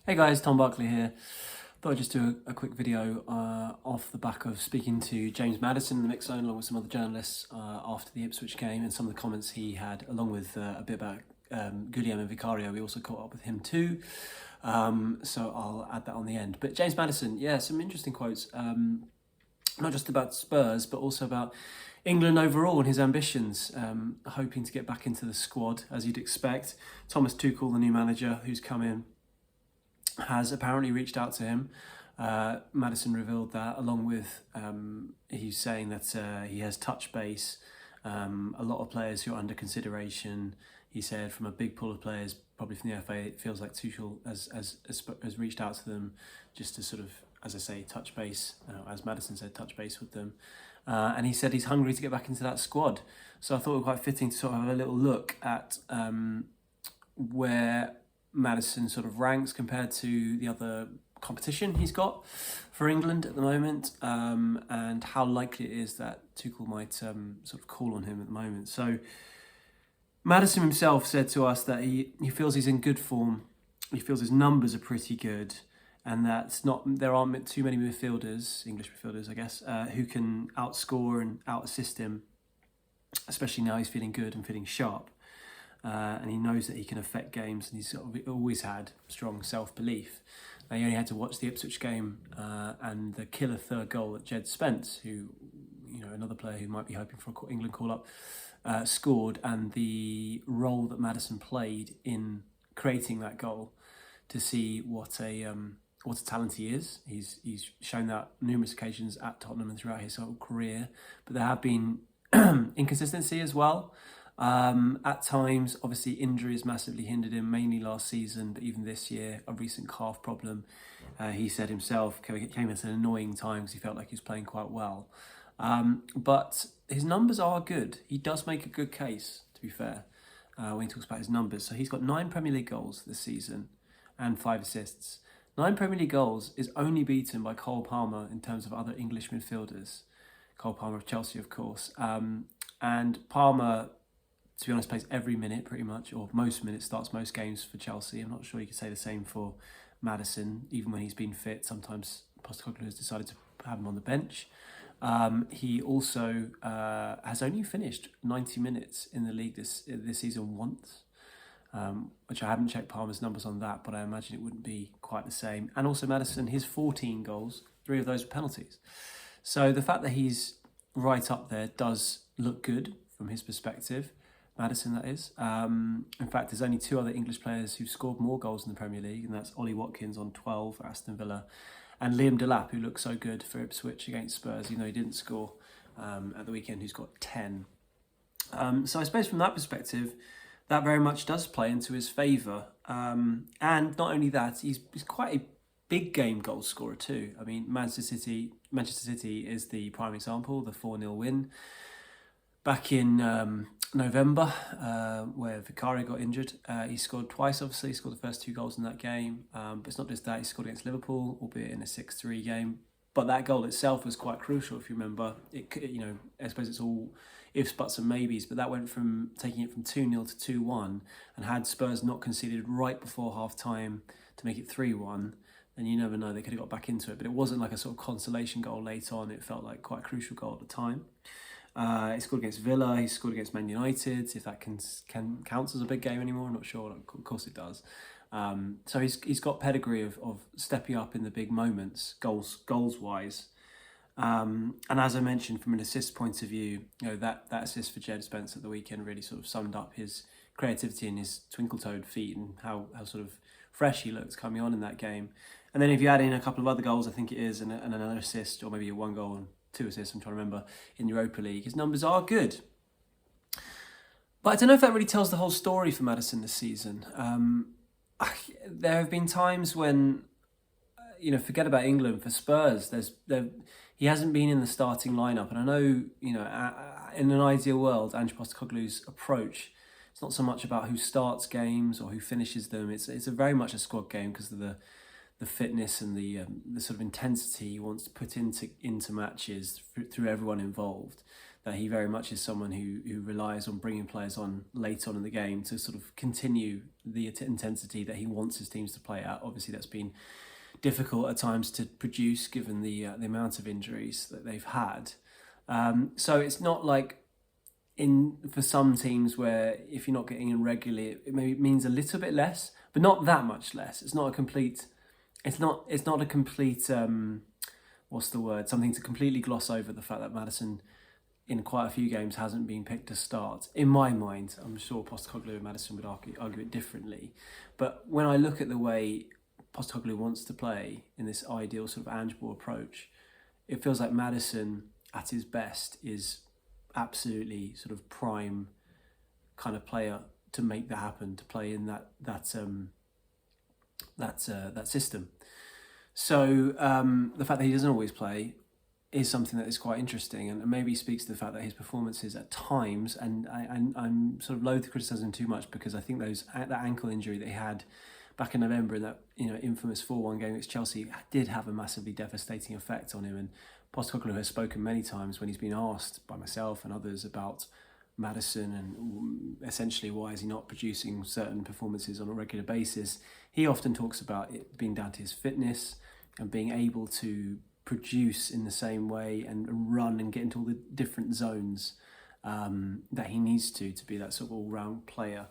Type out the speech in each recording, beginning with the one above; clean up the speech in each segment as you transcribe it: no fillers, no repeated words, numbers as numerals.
Hey guys, Tom Barclay here. Thought I'd just do a quick video off the back of speaking to James Maddison in the mix zone along with some other journalists after the Ipswich game and some of the comments he had, along with a bit about Guillem and Vicario. We also caught up with him too, so I'll add that on the end. But James Maddison, yeah, some interesting quotes, not just about Spurs, but also about England overall and his ambitions, hoping to get back into the squad, as you'd expect. Thomas Tuchel, the new manager who's come in, has apparently reached out to him. Maddison revealed that, along with he's saying that he has touch base. A lot of players who are under consideration. He said from a big pool of players, probably from the FA, it feels like Tuchel has reached out to them just to sort of, as I say, touch base, as Maddison said, touch base with them. And he said he's hungry to get back into that squad. So I thought it was quite fitting to sort of have a little look at where Maddison sort of ranks compared to the other competition he's got for England at the moment, and how likely it is that Tuchel might sort of call on him at the moment. So Maddison himself said to us that he feels he's in good form, he feels his numbers are pretty good, and that there aren't too many midfielders, English midfielders I guess, who can outscore and out-assist him, especially now he's feeling good and feeling sharp. And he knows that he can affect games, and he's sort of always had strong self-belief. He only had to watch the Ipswich game and the killer third goal that Jed Spence, who, another player who might be hoping for an England call-up, scored, and the role that Maddison played in creating that goal, to see what a talent he is. He's shown that numerous occasions at Tottenham and throughout his whole career, but there have been inconsistency as well. At times, obviously, injuries massively hindered him, mainly last season, but even this year, a recent calf problem. He said himself came at an annoying time because he felt like he was playing quite well. But his numbers are good. He does make a good case, to be fair, when he talks about his numbers. So he's got 9 Premier League goals this season and 5 assists. 9 Premier League goals is only beaten by Cole Palmer in terms of other English midfielders. Cole Palmer of Chelsea, of course. And Palmer, to be honest, plays every minute pretty much, or most minutes, starts most games for Chelsea. I'm not sure you could say the same for Maddison, even when he's been fit. Sometimes Postecoglou has decided to have him on the bench. He also has only finished 90 minutes in the league this season once, which I haven't checked Palmer's numbers on that, but I imagine it wouldn't be quite the same. And also Maddison, his 14 goals, 3 of those were penalties. So the fact that he's right up there does look good from his perspective. Maddison, that is. In fact, there's only 2 other English players who've scored more goals in the Premier League, and that's Ollie Watkins on 12 for Aston Villa, and Liam Delap, who looked so good for Ipswich against Spurs, even though he didn't score at the weekend, who's got 10. So I suppose from that perspective, that very much does play into his favour. And not only that, he's quite a big game goal scorer too. I mean, Manchester City is the prime example, the 4-0 win back in November, where Vicario got injured. He scored twice, obviously. He scored the first 2 goals in that game. But it's not just that. He scored against Liverpool, albeit in a 6-3 game. But that goal itself was quite crucial, if you remember. I suppose it's all ifs, buts and maybes, but that went from taking it from 2-0 to 2-1, and had Spurs not conceded right before half-time to make it 3-1, then you never know, they could have got back into it. But it wasn't like a sort of consolation goal late on. It felt like quite a crucial goal at the time. He scored against Villa, he scored against Man United. If that counts as a big game anymore, I'm not sure. Of course it does. So he's got pedigree of stepping up in the big moments, goals wise. And as I mentioned, from an assist point of view, that assist for Jed Spence at the weekend really sort of summed up his creativity and his twinkle-toed feet, and how sort of fresh he looked coming on in that game. And then if you add in a couple of other goals, I think it is, and another assist, or maybe a 1 goal and 2 assists, I'm trying to remember, in Europa League, his numbers are good. But I don't know if that really tells the whole story for Maddison this season. There have been times when, forget about England, for Spurs, he hasn't been in the starting lineup. And I know, in an ideal world, Ange Postecoglou's approach, it's not so much about who starts games or who finishes them. It's a very much a squad game because of the fitness and the sort of intensity he wants to put into matches through everyone involved. that he very much is someone who relies on bringing players on late on in the game to sort of continue the intensity that he wants his teams to play at. Obviously, that's been difficult at times to produce given the amount of injuries that they've had. So it's not like for some teams where if you're not getting in regularly, it maybe means a little bit less, but not that much less. It's not a complete. It's not a complete. What's the word? Something to completely gloss over the fact that Maddison, in quite a few games, hasn't been picked to start. In my mind, I'm sure Postecoglou and Maddison would argue it differently. But when I look at the way Postecoglou wants to play in this ideal sort of Ange ball approach, it feels like Maddison at his best is absolutely sort of prime kind of player to make that happen, to play in that system. So the fact that he doesn't always play is something that is quite interesting, and maybe speaks to the fact that his performances at times, and I'm sort of loath to criticise him too much, because I think that ankle injury that he had back in November in that infamous 4-1 game against Chelsea did have a massively devastating effect on him. And Postecoglou has spoken many times when he's been asked by myself and others about Maddison and essentially why is he not producing certain performances on a regular basis. He often talks about it being down to his fitness and being able to produce in the same way and run and get into all the different zones that he needs to be that sort of all-round player.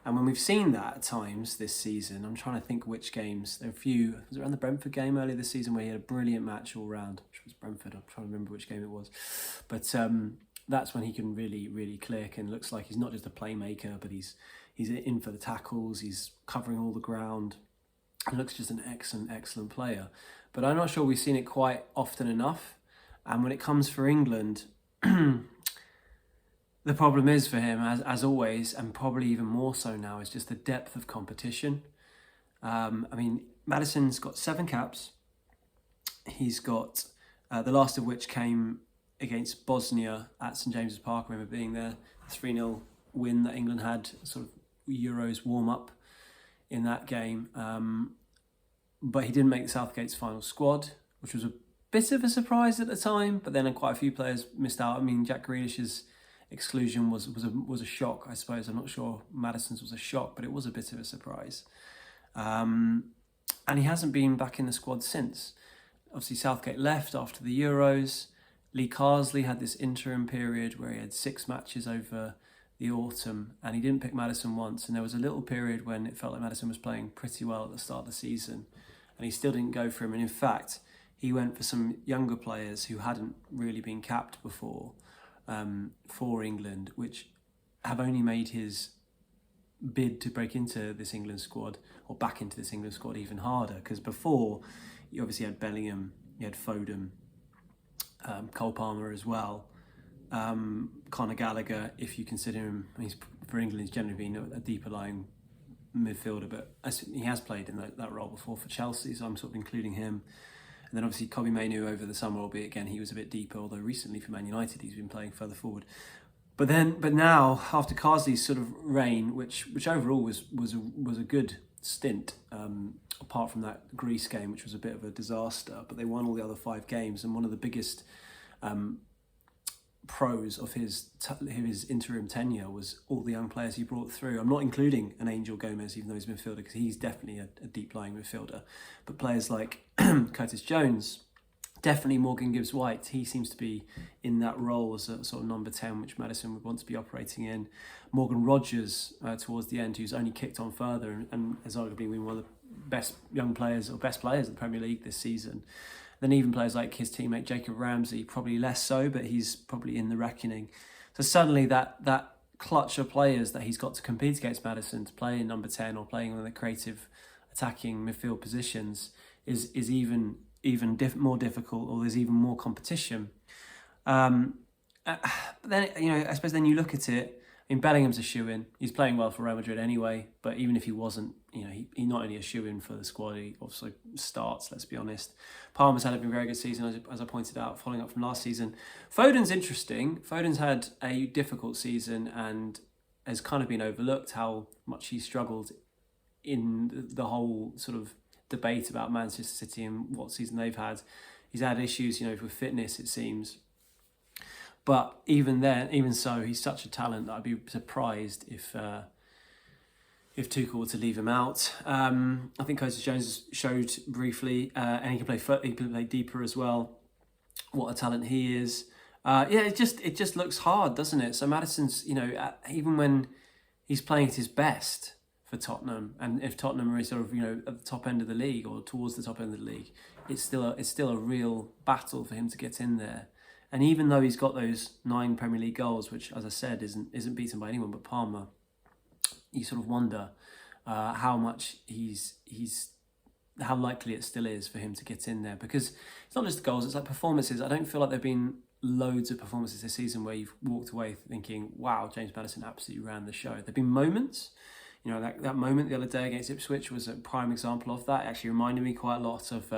And when we've seen that at times this season, I'm trying to think which games. There were a few. Was it around the Brentford game earlier this season where he had a brilliant match all round? Which was Brentford. I'm trying to remember which game it was. But that's when he can really, really click and looks like he's not just a playmaker, but he's in for the tackles. He's covering all the ground. And looks just an excellent player. But I'm not sure we've seen it quite often enough. And when it comes for England, the problem is for him, as always, and probably even more so now, is just the depth of competition. I mean, Maddison's got 7 caps. He's got the last of which came against Bosnia at St James's Park. I remember being there, the 3-0 win that England had, sort of Euros warm-up in that game. But he didn't make Southgate's final squad, which was a bit of a surprise at the time, but then quite a few players missed out. I mean, Jack Grealish's exclusion was a shock, I suppose. I'm not sure Maddison's was a shock, but it was a bit of a surprise. And he hasn't been back in the squad since. Obviously, Southgate left after the Euros. Lee Carsley had this interim period where he had 6 matches over the autumn, and he didn't pick Maddison once. And there was a little period when it felt like Maddison was playing pretty well at the start of the season, and he still didn't go for him. And in fact, he went for some younger players who hadn't really been capped before for England, which have only made his bid to break into this England squad, or back into this England squad, even harder. Because before, you obviously had Bellingham, you had Foden, Cole Palmer as well, Conor Gallagher, if you consider him, he's for England, he's generally been a deeper lying midfielder, but he has played in that role before for Chelsea, so I'm sort of including him. And then obviously Kobbie Mainoo over the summer, albeit again he was a bit deeper, although recently for Man United he's been playing further forward. But now after Carsley's sort of reign, which overall was a good stint, apart from that Greece game, which was a bit of a disaster, but they won all the other 5 games, and one of the biggest pros of his interim tenure was all the young players he brought through. I'm not including an Angel Gomez, even though he's a midfielder, because he's definitely a deep-lying midfielder. But players like Curtis Jones, definitely Morgan Gibbs-White, he seems to be in that role as a sort of number 10, which Maddison would want to be operating in. Morgan Rogers, towards the end, who's only kicked on further and has arguably been one of the best young players, or best players in the Premier League this season. Then even players like his teammate Jacob Ramsey, probably less so, but he's probably in the reckoning. So suddenly that clutch of players that he's got to compete against Maddison, to play in number 10 or playing on the creative attacking midfield positions is even more difficult, or there's even more competition. But then, I suppose then you look at it, I mean, Bellingham's a shoo-in. He's playing well for Real Madrid anyway, but even if he wasn't, he's not only a shoo-in for the squad, he also starts, let's be honest. Palmer's had a very good season, as I pointed out, following up from last season. Foden's interesting. Foden's had a difficult season and has kind of been overlooked how much he struggled in the whole sort of debate about Manchester City and what season they've had. He's had issues, with fitness, it seems. But even so, he's such a talent that I'd be surprised if Tuchel were to leave him out. I think Curtis Jones showed briefly, and he can play deeper as well. What a talent he is. It just looks hard, doesn't it? So Maddison's, even when he's playing at his best for Tottenham, and if Tottenham are sort of, at the top end of the league or towards the top end of the league, it's still a real battle for him to get in there. And even though he's got those 9 Premier League goals, which, as I said, isn't beaten by anyone but Palmer, you sort of wonder how much how likely it still is for him to get in there, because it's not just the goals, it's like performances. I don't feel like there've been loads of performances this season where you've walked away thinking, wow, James Maddison absolutely ran the show. There've been moments, that moment the other day against Ipswich was a prime example of that. It actually reminded me quite a lot of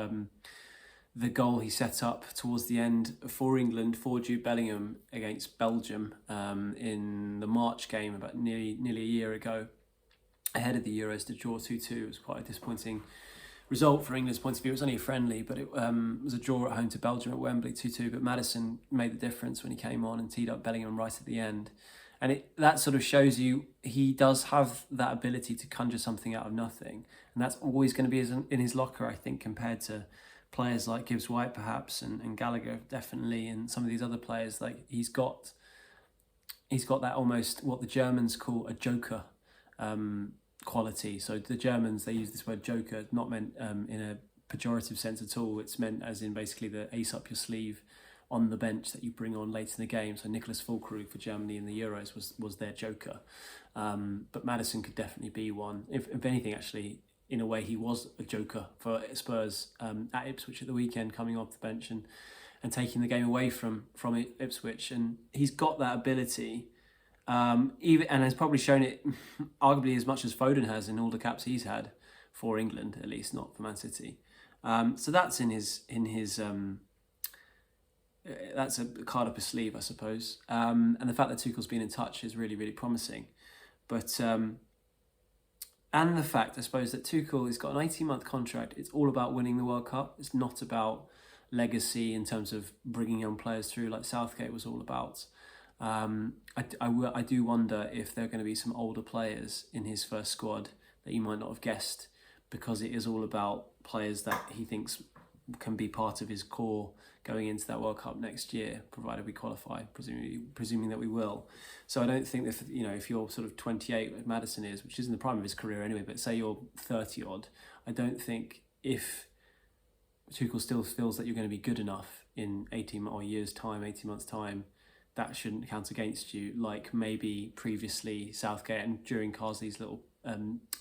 the goal he set up towards the end for England for Jude Bellingham against Belgium in the March game about nearly a year ago, ahead of the Euros, to draw 2-2. It was quite a disappointing result for England's point of view. It was only a friendly, but it was a draw at home to Belgium at Wembley, 2-2. But Maddison made the difference when he came on and teed up Bellingham right at the end. And that sort of shows you he does have that ability to conjure something out of nothing. And that's always going to be in his locker, I think, compared to players like Gibbs-White perhaps, and Gallagher definitely, and some of these other players. Like he's got that almost what the Germans call a joker quality. So the Germans, they use this word joker, not meant in a pejorative sense at all. It's meant as in basically the ace up your sleeve on the bench that you bring on late in the game. So Nicholas Füllkrug for Germany in the Euros was their joker. But Maddison could definitely be one. If anything, actually, in a way, he was a joker for Spurs at Ipswich at the weekend, coming off the bench and taking the game away from Ipswich. And he's got that ability, and has probably shown it arguably as much as Foden has in all the caps he's had for England, at least not for Man City. So that's in his that's a card up his sleeve, I suppose. And the fact that Tuchel's been in touch is really, really promising. But and the fact, I suppose, that Tuchel has got an 18-month contract. It's all about winning the World Cup. It's not about legacy in terms of bringing young players through like Southgate was all about. I do wonder if there are going to be some older players in his first squad that you might not have guessed, because it is all about players that he thinks can be part of his core going into that World Cup next year, provided we qualify, presuming that we will. So I don't think that, if you're sort of 28, like Maddison is, which isn't the prime of his career anyway, but say you're 30 odd, I don't think if Tuchel still feels that you're going to be good enough in 18 months time, that shouldn't count against you, like maybe previously Southgate and during Carsley's little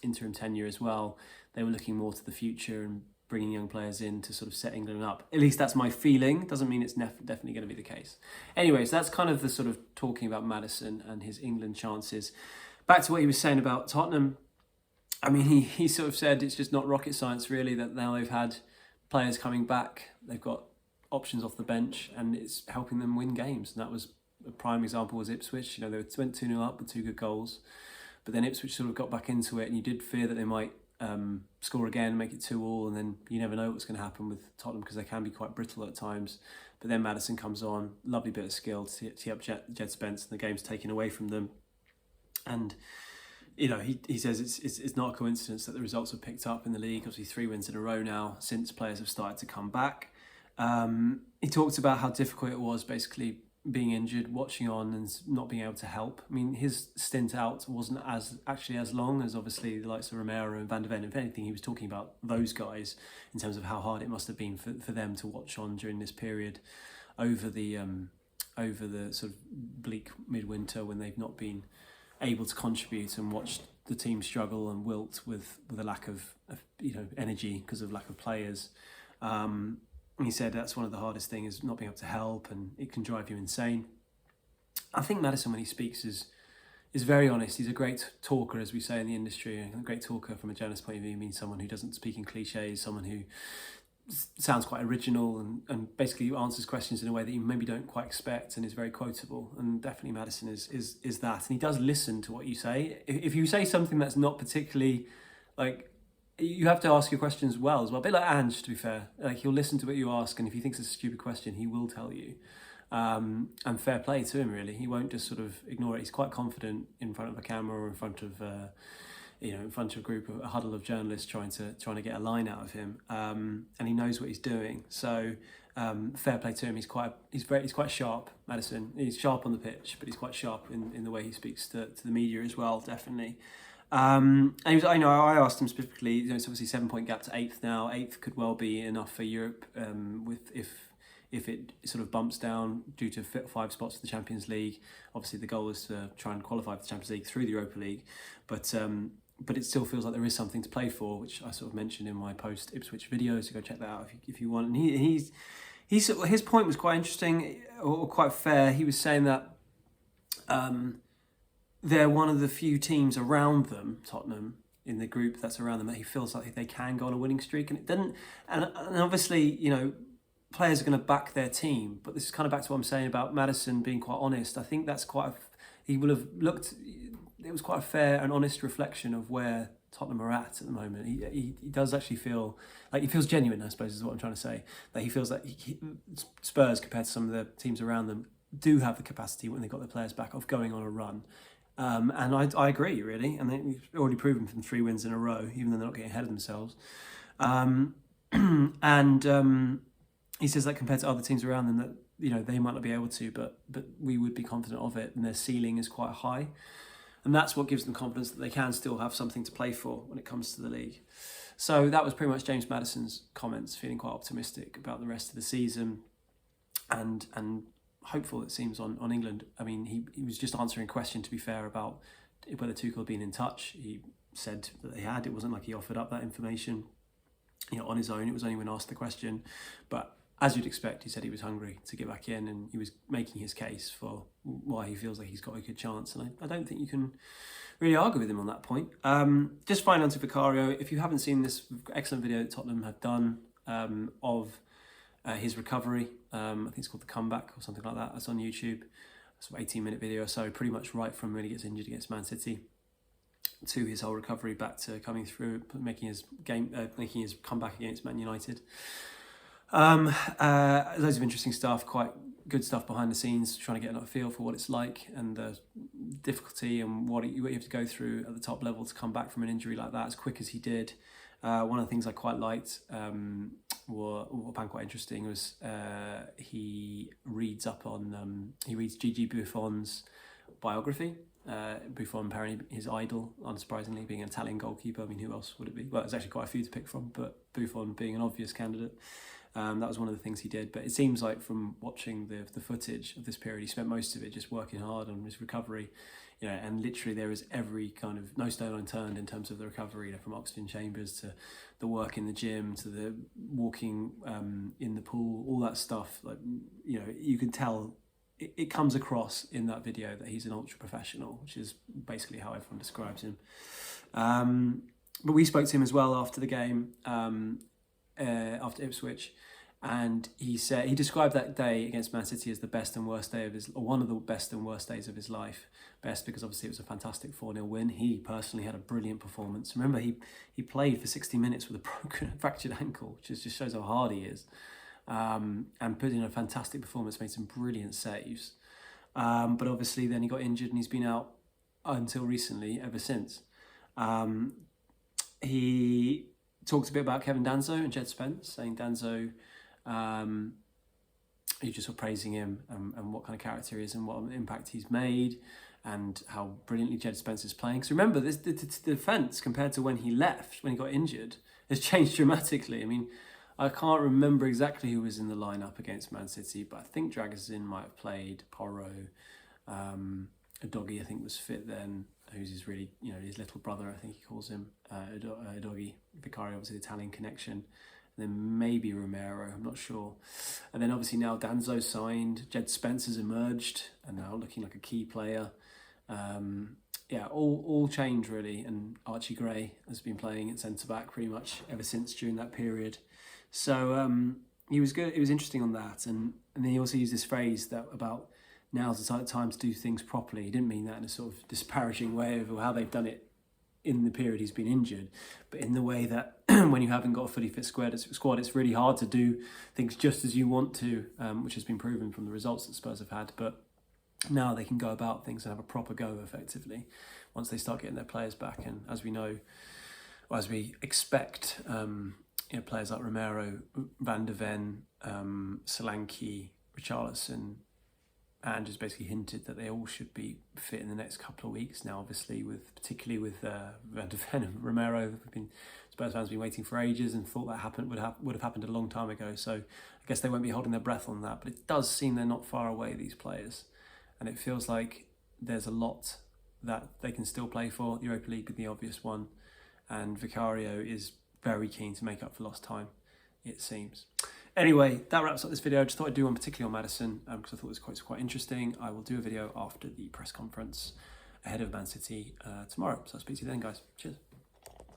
interim tenure as well. They were looking more to the future and bringing young players in to sort of set England up. At least that's my feeling. Doesn't mean it's definitely going to be the case. Anyways, that's kind of the sort of talking about Maddison and his England chances. Back to what he was saying about Tottenham. I mean, he sort of said it's just not rocket science really, that now they've had players coming back, they've got options off the bench, and it's helping them win games. And that was a prime example was Ipswich. They went 2-0 up with 2 good goals, but then Ipswich sort of got back into it, and you did fear that they might score again, make it 2-2, and then you never know what's going to happen with Tottenham because they can be quite brittle at times. But then Maddison comes on, lovely bit of skill to tee up Jed Spence, and the game's taken away from them. And he says it's not a coincidence that the results have picked up in the league. Obviously 3 wins in a row now since players have started to come back. He talked about how difficult it was basically being injured, watching on and not being able to help. I mean, his stint out wasn't as long as obviously the likes of Romero and Van de Ven. If anything, he was talking about those guys in terms of how hard it must have been for them to watch on during this period over the sort of bleak midwinter when they've not been able to contribute, and watched the team struggle and wilt with a lack of energy because of lack of players. He said that's one of the hardest things, is not being able to help, and it can drive you insane. I think Maddison, when he speaks, is very honest. He's a great talker, as we say in the industry. A great talker from a journalist point of view means someone who doesn't speak in cliches, someone who sounds quite original and basically answers questions in a way that you maybe don't quite expect, and is very quotable. And definitely Maddison is that. And he does listen to what you say. If you say something that's not particularly you have to ask your questions well as well. A bit like Ange, to be fair. He'll listen to what you ask, and if he thinks it's a stupid question, he will tell you. And fair play to him, really. He won't just sort of ignore it. He's quite confident in front of a camera or in front of in front of a huddle of journalists trying to get a line out of him, and he knows what he's doing. So fair play to him. He's quite sharp, Maddison. He's sharp on the pitch, but he's quite sharp in the way he speaks to the media as well, definitely. And he was, I asked him specifically. It's obviously 7-point gap to 8th now. 8th could well be enough for Europe, if it sort of bumps down due to 5 spots for the Champions League. Obviously, the goal is to try and qualify for the Champions League through the Europa League, but it still feels like there is something to play for, which I sort of mentioned in my post Ipswich video. So go check that out if you want. And his point was quite interesting or quite fair. He was saying that they're one of the few teams around them, Tottenham, in the group that's around them, that he feels like they can go on a winning streak, and it didn't. And obviously, players are going to back their team, but this is kind of back to what I'm saying about Maddison being quite honest. I think that's he will have looked. It was quite a fair and honest reflection of where Tottenham are at the moment. He does actually feel like he feels genuine, I suppose, is what I'm trying to say. That he feels like Spurs, compared to some of the teams around them, do have the capacity when they've got their players back of going on a run. And I agree, really. And they've already proven from 3 wins in a row, even though they're not getting ahead of themselves. He says that compared to other teams around them, that they might not be able to, but we would be confident of it, and their ceiling is quite high. And that's what gives them confidence that they can still have something to play for when it comes to the league. So that was pretty much James Maddison's comments, feeling quite optimistic about the rest of the season and hopeful, it seems, on England. I mean, he was just answering a question, to be fair, about whether Tuchel had been in touch. He said that they had. It wasn't like he offered up that information on his own. It was only when asked the question. But as you'd expect, he said he was hungry to get back in, and he was making his case for why he feels like he's got a good chance. And I don't think you can really argue with him on that point. Just finally on to Vicario. If you haven't seen this excellent video that Tottenham have done of his recovery, I think it's called The Comeback or something like that. It's on YouTube. It's an 18-minute video or so, pretty much right from when he gets injured against Man City to his whole recovery back to coming through, making his comeback against Man United. Loads of interesting stuff, quite good stuff behind the scenes, trying to get a feel for what it's like and the difficulty and what you have to go through at the top level to come back from an injury like that as quick as he did. One of the things I quite liked, what I found quite interesting, was he reads Gigi Buffon's biography. Buffon, apparently his idol, unsurprisingly, being an Italian goalkeeper. I mean, who else would it be? Well, there's actually quite a few to pick from, but Buffon being an obvious candidate. That was one of the things he did. But it seems like from watching the footage of this period, he spent most of it just working hard on his recovery. And literally there is every kind of no stone unturned in terms of the recovery, from oxygen chambers to the work in the gym to the walking in the pool, all that stuff. Like, you can tell it comes across in that video that he's an ultra professional, which is basically how everyone describes him. But we spoke to him as well after the game, after Ipswich, and he described that day against Man City as the best and worst day of one of the best and worst days of his life. Best because obviously it was a fantastic 4-0 win. He personally had a brilliant performance. Remember, he played for 60 minutes with a fractured ankle, which just shows how hard he is. And put in a fantastic performance, made some brilliant saves. But obviously then he got injured and he's been out until recently, ever since. He talked a bit about Kevin Danso and Jed Spence, saying Danso, he's just sort of praising him and what kind of character he is and what impact he's made and how brilliantly Jed Spence is playing. Because remember, the defence, compared to when he left, when he got injured, has changed dramatically. I mean, I can't remember exactly who was in the lineup against Man City, but I think Dragusin might have played, Porro, Udogie I think was fit then, who's his really, his little brother, I think he calls him, Udogie. Vicario, obviously the Italian connection. And then maybe Romero, I'm not sure. And then obviously now Danzo signed, Jed Spence has emerged and now looking like a key player. All change really, and Archie Gray has been playing at centre-back pretty much ever since during that period. So he was good. It was interesting on that, and then he also used this phrase that about now's the time to do things properly. He didn't mean that in a sort of disparaging way of how they've done it in the period he's been injured, but in the way that when you haven't got a fully fit squad, it's really hard to do things just as you want to, which has been proven from the results that Spurs have had. But now they can go about things and have a proper go effectively once they start getting their players back. And as we know, or as we expect, players like Romero, Van de Ven, Solanke, Richarlison, Ange has basically hinted that they all should be fit in the next couple of weeks. Now, obviously, particularly with Van de Ven and Romero, Spurs fans have been waiting for ages and thought that would have happened a long time ago. So I guess they won't be holding their breath on that. But it does seem they're not far away, these players, and it feels like there's a lot that they can still play for. The Europa League being the obvious one, and Vicario is very keen to make up for lost time, it seems. Anyway, that wraps up this video. I just thought I'd do one particularly on Maddison because I thought it was quite interesting. I will do a video after the press conference ahead of Man City tomorrow. So I'll speak to you then, guys. Cheers.